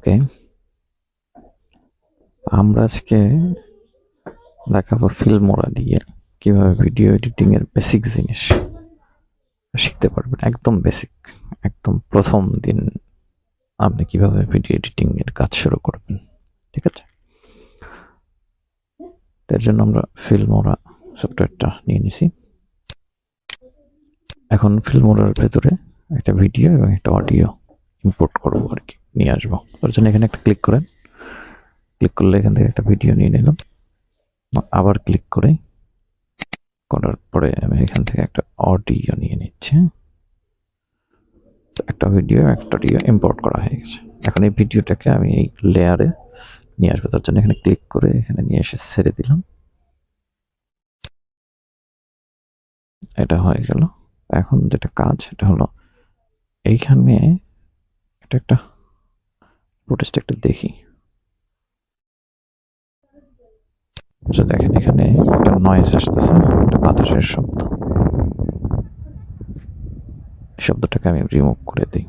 ওকে, আমরা আজকে দেখাবো ফিল্মোরা দিয়ে কিভাবে ভিডিও এডিটিং এর বেসিক জিনিস শিখতে পারবেন। একদম বেসিক, একদম প্রথম দিন আপনি কিভাবে ভিডিও এডিটিং এর কাজ শুরু করবেন। ঠিক আছে, তার জন্য আমরা ফিল্মোরা সফটওয়্যারটা নিয়ে নিছি। এখন ফিল্মোরার ভেতরে একটা ভিডিও এবং একটা অডিও ইম্পোর্ট করবো আর কি, নিয়ে আসবো। তার জন্য এখানে একটা ক্লিক করেন, ক্লিক করলে এখান থেকে একটা ভিডিও নিয়ে নিলাম, আবার ক্লিক করার পরে আমি এখান থেকে একটা অডিও নিয়ে নিচ্ছি। একটা ভিডিও একটা অডিও ইম্পোর্ট করা হয়ে গেছে। এখন এই ভিডিওটাকে আমি এই লেয়ারে নিয়ে আসবো। তার জন্য এখানে ক্লিক করে এখানে নিয়ে এসে ছেড়ে দিলাম। এটা হয়ে গেল। এখন যেটা কাজ সেটা হলো এইখানে এটা একটা প্রোটেস্ট একটা দেখি। দেখেন এখানে একটা নয়েজ আসতেছে, একটা বাতাসের শব্দ। শব্দটাকে আমি রিমুভ করে দিই।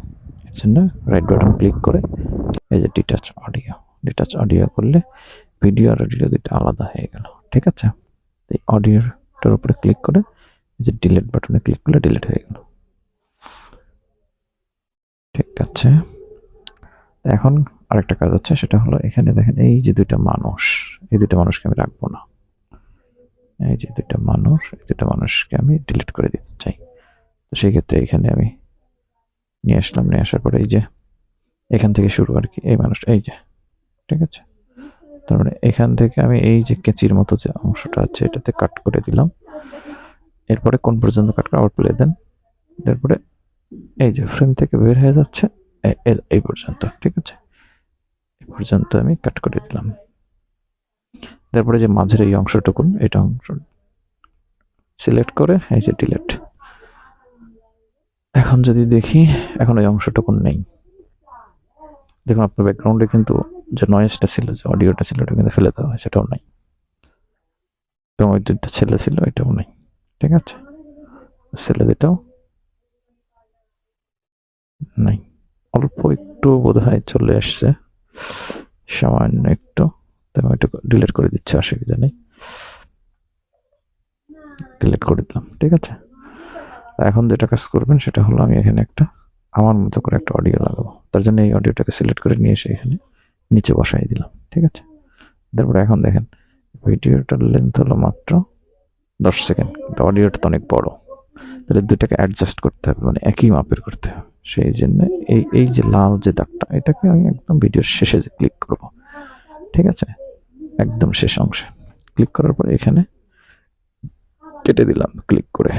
এর জন্য রাইট বাটন ক্লিক করে এই যে ডিটাচ অডিও করলে ভিডিও আর অডিও দুটো আলাদা হয়ে গেল। ঠিক আছে, এই অডিওটার উপরে ক্লিক করে যে ডিলিট বাটনে ক্লিক করলে ডিলিট হয়ে গেল। ঠিক আছে, এখন আরেকটা কাজ আছে, সেটা হলো এখানে দেখেন এই যে দুইটা মানুষ, এই দুইটা মানুষকে আমি রাখবো না। এই যে দুইটা মানুষকে আমি ডিলিট করে দিতে চাই। তো সেই ক্ষেত্রে এখানে আমি নিয়ে আসলাম, নিয়ে আসার পরে এই যে এখান থেকে শুরু আর কি, এই মানুষ এই যে, ঠিক আছে। তার মানে এখান থেকে আমি এই যে কেচির মতো যে অংশটা আছে এটাতে কাট করে দিলাম। এরপরে কোন পর্যন্ত কাট করে আবার প্লে দেন, এরপরে এই যে ফ্রেম থেকে বের হয়ে যাচ্ছে এই পর্যন্ত। ঠিক আছে, এই পর্যন্ত আমি কাট করে দিলাম। তারপরে যে মাঝের এই অংশটুকুন, এটা অংশ সিলেক্ট করে এই যে ডিলিট। এখন যদি দেখি, এখন ওই অংশটুকুন নেই। দেখুন আপনার ব্যাকগ্রাউন্ডে কিন্তু যে নয়েজটা ছিল, যে অডিওটা ছিল, ওটা কিন্তু ফেলে দেওয়া হয়, সেটাও নাই। এবং ওই দুইটা ছেলে ছিল, এটাও নাই। ঠিক আছে, ছেলে দুটাও নাই। অল্প একটু বোধহয় চলে আসছে, সামান্য একটু। আমি এটা ডিলিট করে দিচ্ছি, অসুবিধা নেই, ডিলিট করে দিলাম। ঠিক আছে, এখন যেটা কাজ করবেন সেটা হলো আমি এখানে একটা আমার মতো করে একটা অডিও লাগাবো। তার জন্য এই অডিওটাকে সিলেক্ট করে নিয়ে এসে এখানে নিচে বসাই দিলাম। ঠিক আছে, তারপরে এখন দেখেন ভিডিওটার লেন্থ হলো মাত্র 10 সেকেন্ড, কিন্তু অডিওটা তো অনেক বড়। তাহলে দুইটাকে অ্যাডজাস্ট করতে হবে, মানে একই মাপের করতে হবে। সেই জন্য এই যে লাল যে দাগটা, এটাকে আমি একদম ভিডিওর শেষে যে ক্লিক করব। ঠিক আছে, একদম শেষ অংশে ক্লিক করার পরে এখানে কেটে দিলাম ক্লিক করে।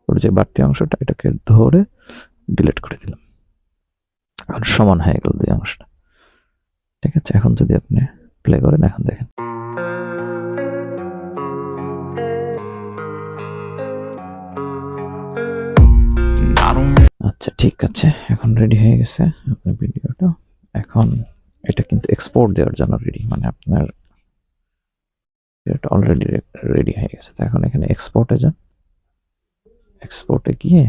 ওর যে বাড়তি অংশটা এটাকে ধরে ডিলিট করে দিলাম। এখন সমান হয়ে গেল দুই অংশটা। ঠিক আছে, এখন যদি আপনি প্লে করেন, এখন দেখেন আচ্ছা ঠিক আছে, এখন রেডি হয়ে গেছে আপনার ভিডিওটা। এখন এটা কিন্তু এক্সপোর্ট দেওয়ার জন্য রেডি, মানে আপনার এটা অলরেডি রেডি হয়ে গেছে। তো এখন এখানে এক্সপোর্টে যান, এক্সপোর্টে গিয়ে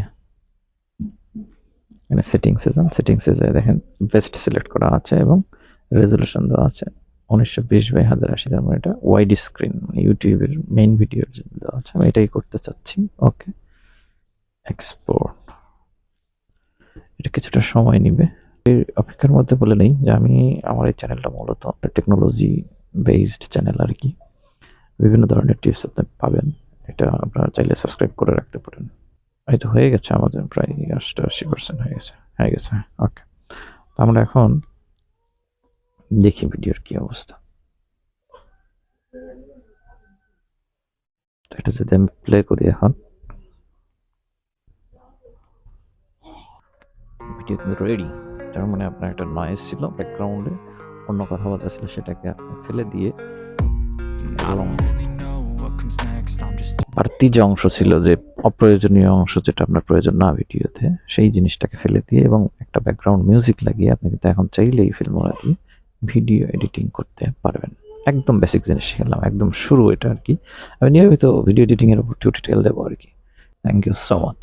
এখানে সেটিংসে যান, সেটিংসে যায় দেখেন বেস্ট সিলেক্ট করা আছে এবং রেজলিউশন দেওয়া আছে 1920x1080। তার মানে এটা ওয়াইড স্ক্রিন, মানে ইউটিউবের মেইন ভিডিওর জন্য দেওয়া আছে। আমি এটাই করতে চাচ্ছি। ওকে, এক্সপোর্ট। এটা কিছুটা সময় নিবে। এর অপেক্ষার মধ্যে বলে নেই যে আমি আমার এই চ্যানেলটা মূলত টেকনোলজি বেসড চ্যানেল আর কি। বিভিন্ন ধরনের টিপস আপনি পাবেন, এটা আপনারা চাইলে সাবস্ক্রাইব করে রাখতে পারেন। এই তো হয়ে গেছে, আমাদের প্রায় 88% হয়ে গেছে। ওকে, আমরা এখন দেখি ভিডিওর কি অবস্থা। এটা যদি আমি প্লে করি, এখন ভিডিও কিন্তু রেডি। তার মানে আপনার একটা নয়েজ ছিল ব্যাকগ্রাউন্ডে, অন্য কথাবার্তা ছিল, সেটাকে আপনি ফেলে দিয়ে বাড়তি যে অংশ ছিল, যে অপ্রয়োজনীয় অংশ, যেটা আপনার প্রয়োজন না ভিডিওতে, সেই জিনিসটাকে ফেলে দিয়ে এবং একটা ব্যাকগ্রাউন্ড মিউজিক লাগিয়ে আপনি কিন্তু এখন চাইলেই ফিল্মোরা দিয়ে ভিডিও এডিটিং করতে পারবেন। একদম বেসিক জিনিস শিখলাম, একদম শুরু এটা আর কি। আমি নিয়মিত ভিডিও এডিটিং এর উপর টিউটোরিয়াল দেবো আর কি। Thank you so much.